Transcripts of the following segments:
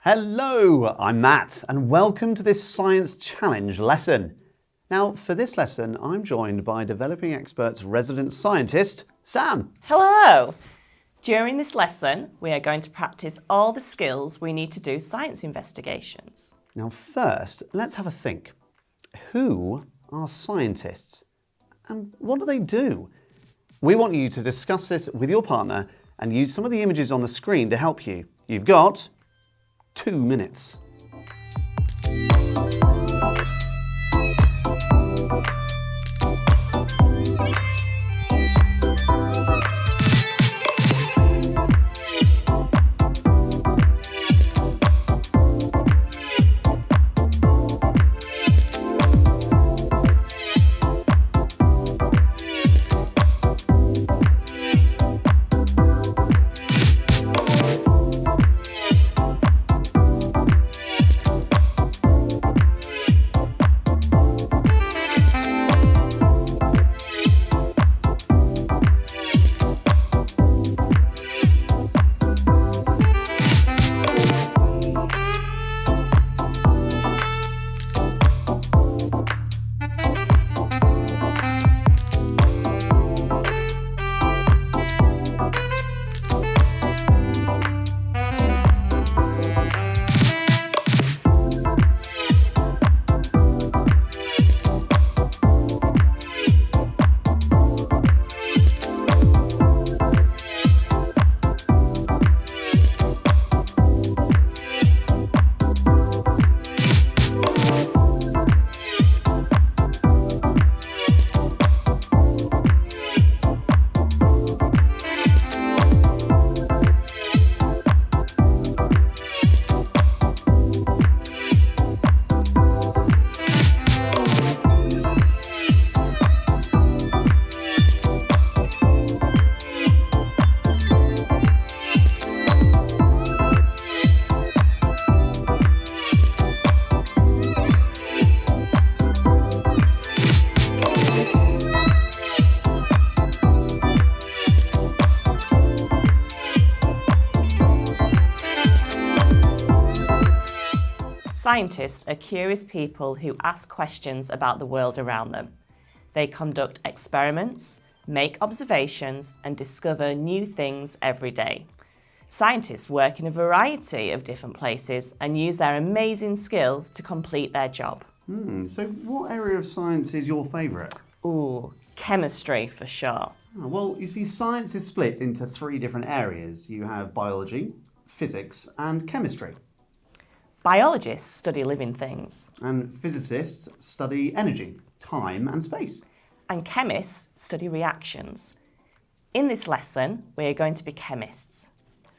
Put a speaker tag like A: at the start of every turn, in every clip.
A: Hello, I'm Matt, and welcome to this Science Challenge lesson. Now, for this lesson, I'm joined by Developing Experts resident scientist, Sam.
B: Hello! During this lesson, we are going to practice all the skills we need to do science investigations.
A: Now, first, let's have a think. Who are scientists? And what do they do? We want you to discuss this with your partner and use some of the images on the screen to help you. You've got 2 minutes.
B: Scientists are curious people who ask questions about the world around them. They conduct experiments, make observations, and discover new things every day. Scientists work in a variety of different places and use their amazing skills to complete their job.
A: So what area of science is your favourite?
B: Ooh, chemistry for sure.
A: Well, you see, science is split into 3 different areas. You have biology, physics, and chemistry.
B: Biologists study living things.
A: And physicists study energy, time, and space.
B: And chemists study reactions. In this lesson, we are going to be chemists,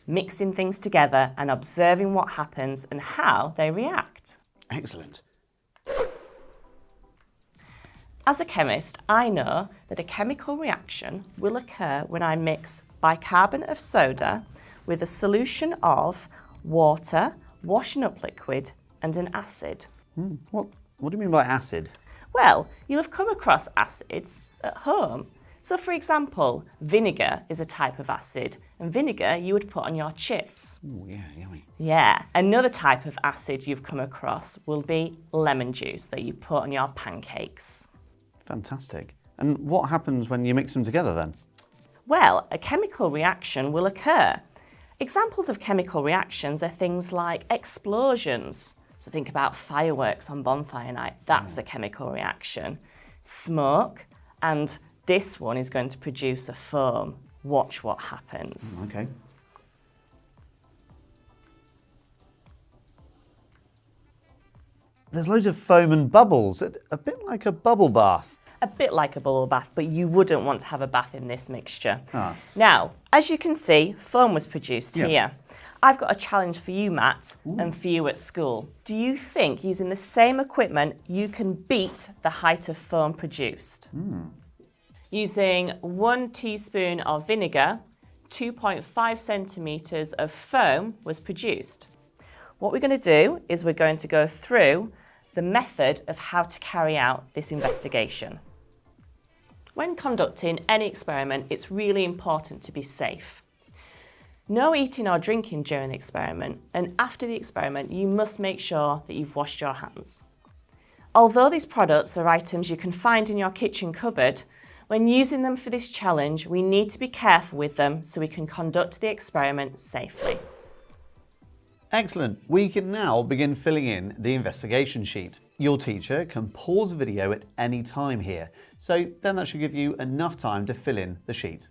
B: mixing things together and observing what happens and how they react.
A: Excellent.
B: As a chemist, I know that a chemical reaction will occur when I mix bicarbonate of soda with a solution of water, washing up liquid, and an acid.
A: What do you mean by acid?
B: Well, you'll have come across acids at home. So for example, vinegar is a type of acid, and vinegar you would put on your chips.
A: Oh yeah, yummy.
B: Yeah, another type of acid you've come across will be lemon juice that you put on your pancakes.
A: Fantastic. And what happens when you mix them together then?
B: Well, a chemical reaction will occur. Examples of chemical reactions are things like explosions. So think about fireworks on bonfire night. That's a chemical reaction. Smoke, and this one is going to produce a foam. Watch what happens.
A: Okay. There's loads of foam and bubbles, a bit like a bubble bath.
B: A bit like a bubble bath, but you wouldn't want to have a bath in this mixture.
A: Ah.
B: Now, as you can see, foam was produced
A: Yeah.
B: here. I've got a challenge for you, Matt, and for you at school. Do you think using the same equipment you can beat the height of foam produced? Using 1 teaspoon of vinegar, 2.5 centimetres of foam was produced. What we're going to do is we're going to go through the method of how to carry out this investigation. When conducting any experiment, it's really important to be safe. No eating or drinking during the experiment, and after the experiment, you must make sure that you've washed your hands. Although these products are items you can find in your kitchen cupboard, when using them for this challenge, we need to be careful with them so we can conduct the experiment safely.
A: Excellent. We can now begin filling in the investigation sheet. Your teacher can pause the video at any time here, so then that should give you enough time to fill in the sheet.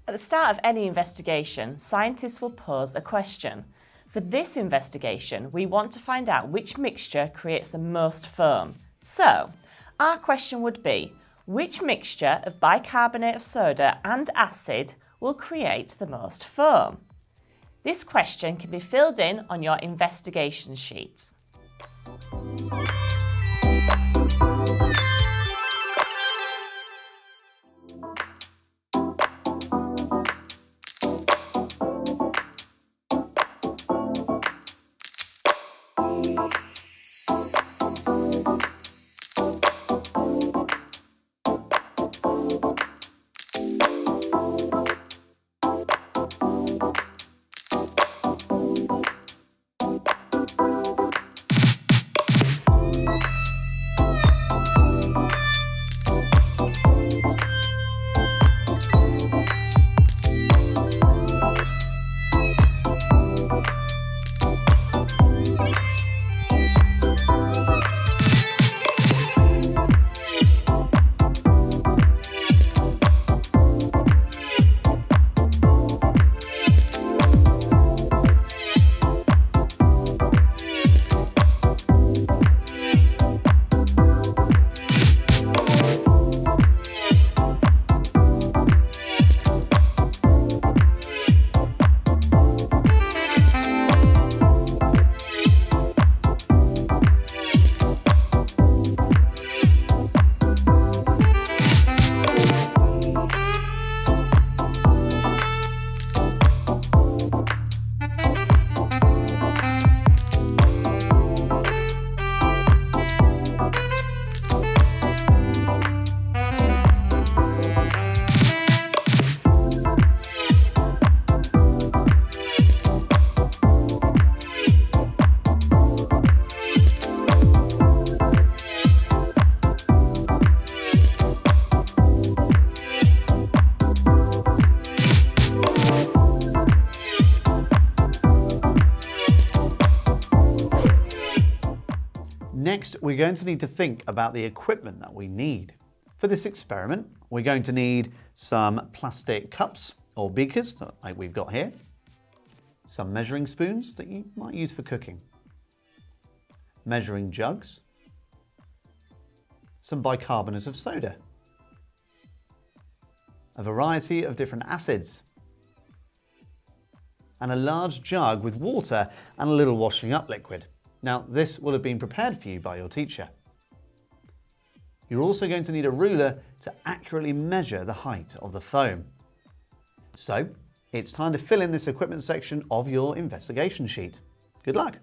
B: At the start of any investigation, scientists will pose a question. For this investigation, we want to find out which mixture creates the most foam. So, our question would be, which mixture of bicarbonate of soda and acid will create the most foam? This question can be filled in on your investigation sheet.
A: Next, we're going to need to think about the equipment that we need. For this experiment, we're going to need some plastic cups or beakers, like we've got here, some measuring spoons that you might use for cooking, measuring jugs, some bicarbonate of soda, a variety of different acids, and a large jug with water and a little washing up liquid. Now, this will have been prepared for you by your teacher. You're also going to need a ruler to accurately measure the height of the foam. So, it's time to fill in this equipment section of your investigation sheet. Good luck!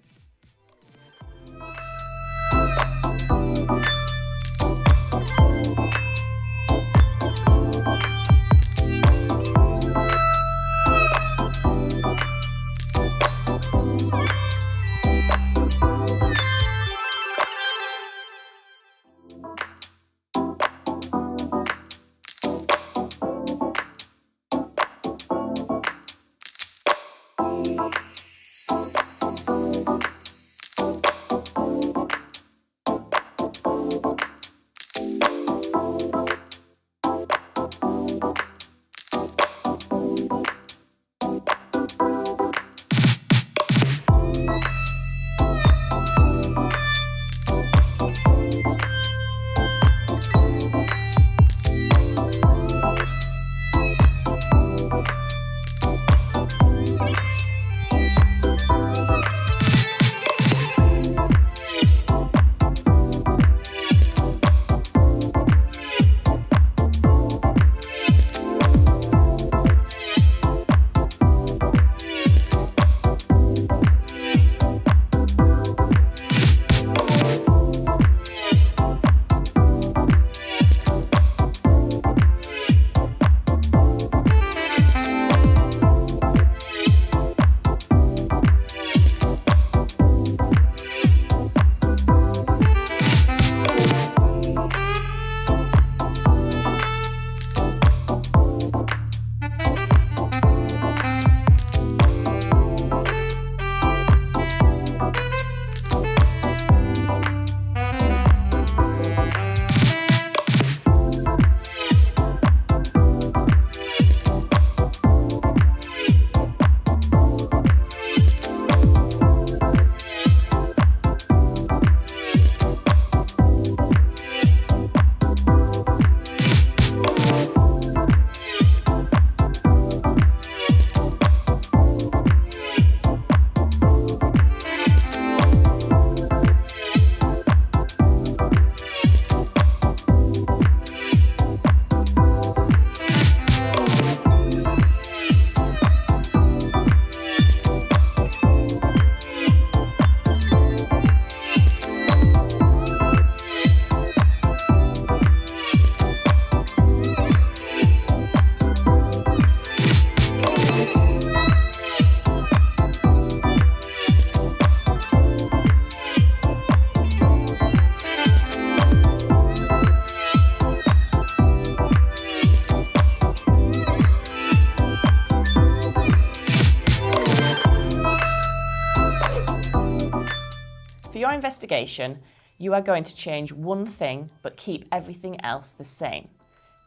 B: investigation, you are going to change one thing but keep everything else the same.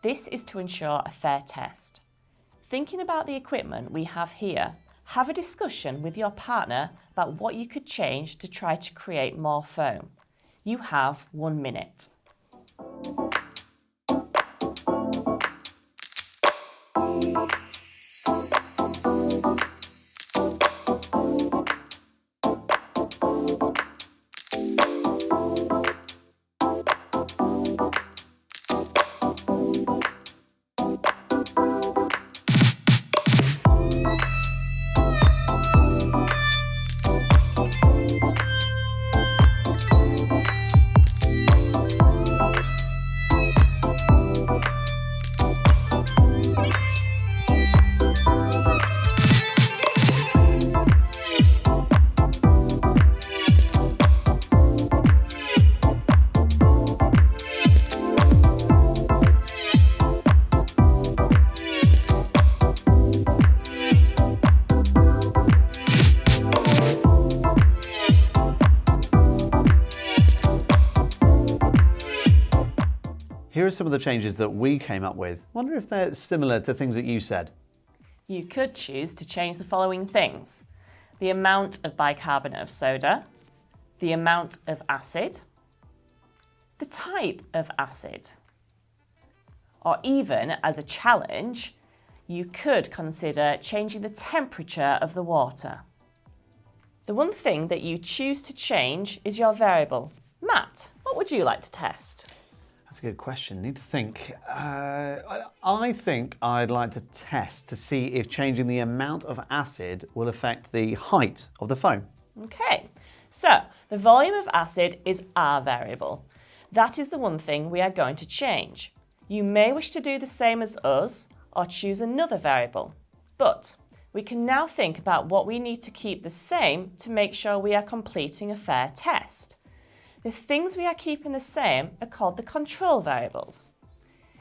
B: This is to ensure a fair test. Thinking about the equipment we have here, have a discussion with your partner about what you could change to try to create more foam. You have 1 minute.
A: Here are some of the changes that we came up with. Wonder if they're similar to things that you said.
B: You could choose to change the following things: the amount of bicarbonate of soda, the amount of acid, the type of acid, or even as a challenge, you could consider changing the temperature of the water. The one thing that you choose to change is your variable. Matt, what would you like to test?
A: That's a good question. Need to think. I think I'd like to test to see if changing the amount of acid will affect the height of the foam.
B: Okay, so the volume of acid is our variable. That is the one thing we are going to change. You may wish to do the same as us or choose another variable, but we can now think about what we need to keep the same to make sure we are completing a fair test. The things we are keeping the same are called the control variables.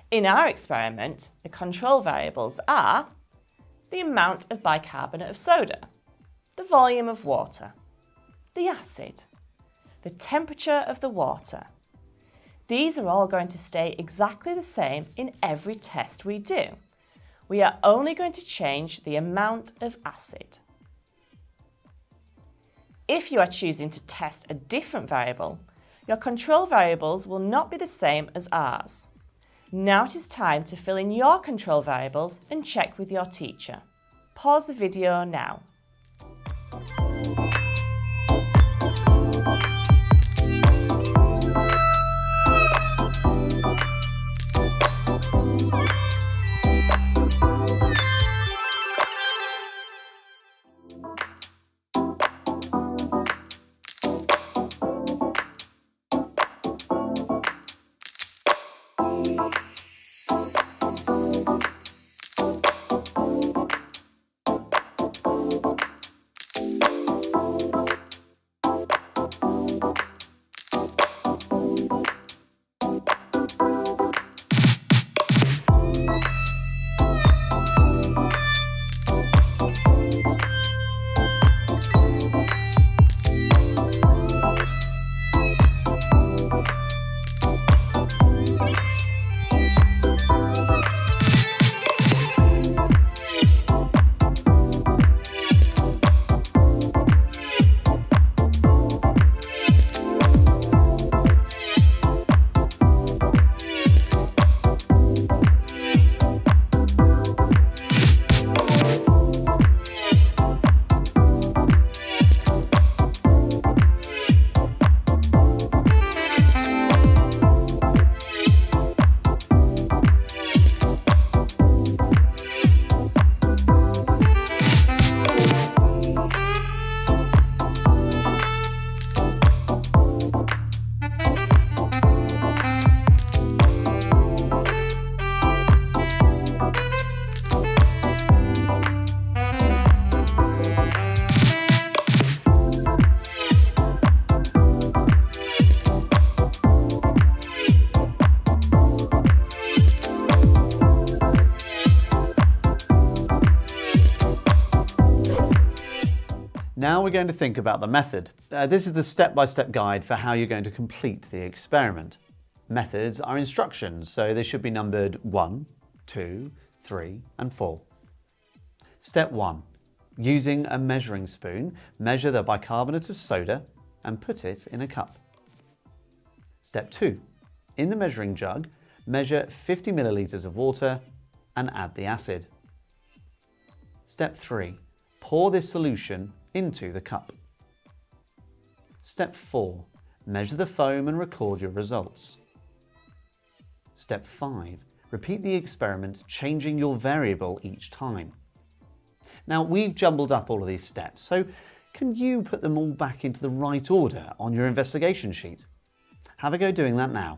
B: In our experiment, the control variables are the amount of bicarbonate of soda, the volume of water, the acid, the temperature of the water. These are all going to stay exactly the same in every test we do. We are only going to change the amount of acid. If you are choosing to test a different variable, your control variables will not be the same as ours. Now it is time to fill in your control variables and check with your teacher. Pause the video now.
A: Now we're going to think about the method. This is the step-by-step guide for how you're going to complete the experiment. Methods are instructions, so they should be numbered 1, 2, 3, and 4. Step 1. Using a measuring spoon, measure the bicarbonate of soda and put it in a cup. Step 2. In the measuring jug, measure 50 milliliters of water and add the acid. Step 3. Pour this solution into the cup. Step 4. Measure the foam and record your results. Step 5. Repeat the experiment, changing your variable each time. Now, we've jumbled up all of these steps, so can you put them all back into the right order on your investigation sheet? Have a go doing that now.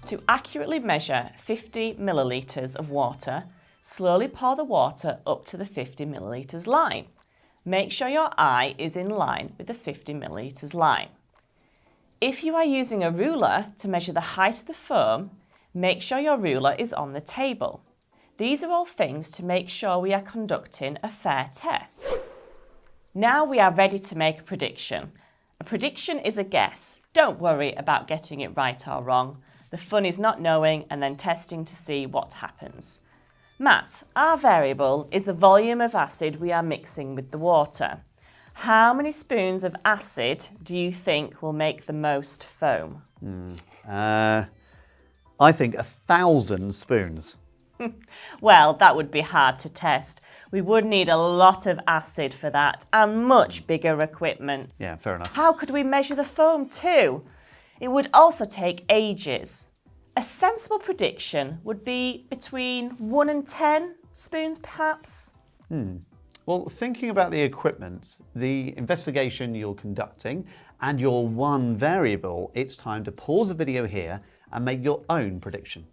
B: To accurately measure 50 millilitres of water, slowly pour the water up to the 50 millilitres line. Make sure your eye is in line with the 50 millilitres line. If you are using a ruler to measure the height of the foam, make sure your ruler is on the table. These are all things to make sure we are conducting a fair test. Now we are ready to make a prediction. A prediction is a guess. Don't worry about getting it right or wrong. The fun is not knowing and then testing to see what happens. Matt, our variable is the volume of acid we are mixing with the water. How many spoons of acid do you think will make the most foam?
A: I think 1,000 spoons.
B: Well, that would be hard to test. We would need a lot of acid for that and much bigger equipment.
A: Yeah, fair enough.
B: How could we measure the foam too? It would also take ages. A sensible prediction would be between 1 and 10 spoons, perhaps.
A: Well, thinking about the equipment, the investigation you're conducting, and your one variable, it's time to pause the video here and make your own prediction.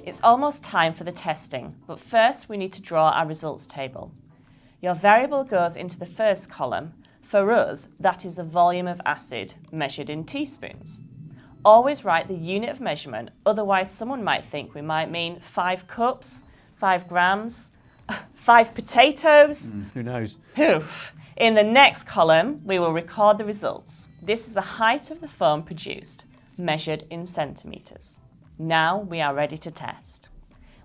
B: It's almost time for the testing, but first we need to draw our results table. Your variable goes into the first column. For us, that is the volume of acid measured in teaspoons. Always write the unit of measurement, otherwise someone might think we might mean 5 cups, 5 grams, 5 potatoes.
A: Who knows?
B: In the next column, we will record the results. This is the height of the foam produced, measured in centimetres. Now we are ready to test.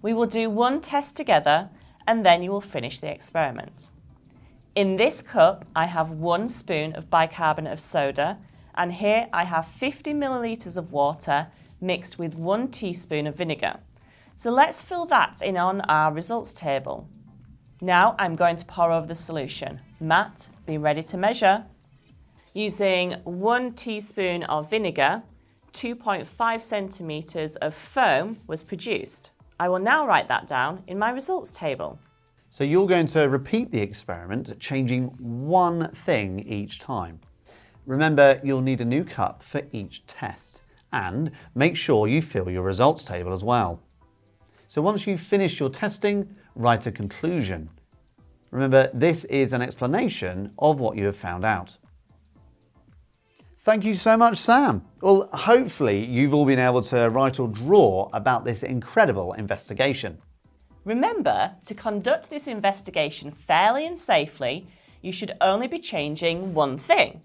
B: We will do one test together and then you will finish the experiment. In this cup, I have 1 spoon of bicarbonate of soda, and here I have 50 millilitres of water mixed with 1 teaspoon of vinegar. So let's fill that in on our results table. Now I'm going to pour over the solution. Matt, be ready to measure. Using 1 teaspoon of vinegar, 2.5 centimetres of foam was produced. I will now write that down in my results table.
A: So you're going to repeat the experiment, changing one thing each time. Remember, you'll need a new cup for each test, and make sure you fill your results table as well. So once you've finished your testing, write a conclusion. Remember, this is an explanation of what you have found out. Thank you so much, Sam. Well, hopefully you've all been able to write or draw about this incredible investigation.
B: Remember, to conduct this investigation fairly and safely, you should only be changing one thing.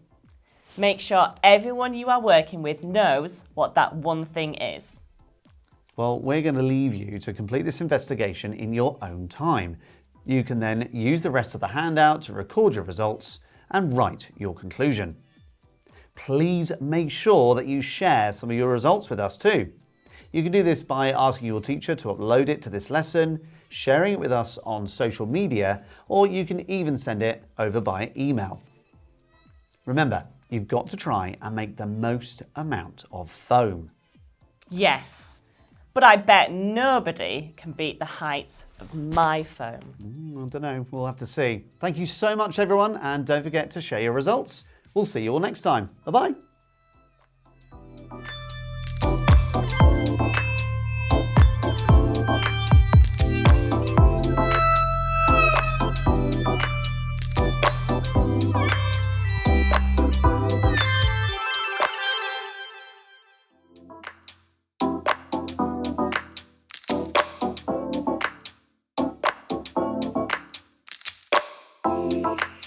B: Make sure everyone you are working with knows what that one thing is.
A: Well, we're going to leave you to complete this investigation in your own time. You can then use the rest of the handout to record your results and write your conclusion. Please make sure that you share some of your results with us too. You can do this by asking your teacher to upload it to this lesson, sharing it with us on social media, or you can even send it over by email. Remember, you've got to try and make the most amount of foam.
B: Yes, but I bet nobody can beat the height of my foam.
A: I don't know, we'll have to see. Thank you so much everyone, and don't forget to share your results. We'll see you all next time. Bye-bye.
C: you.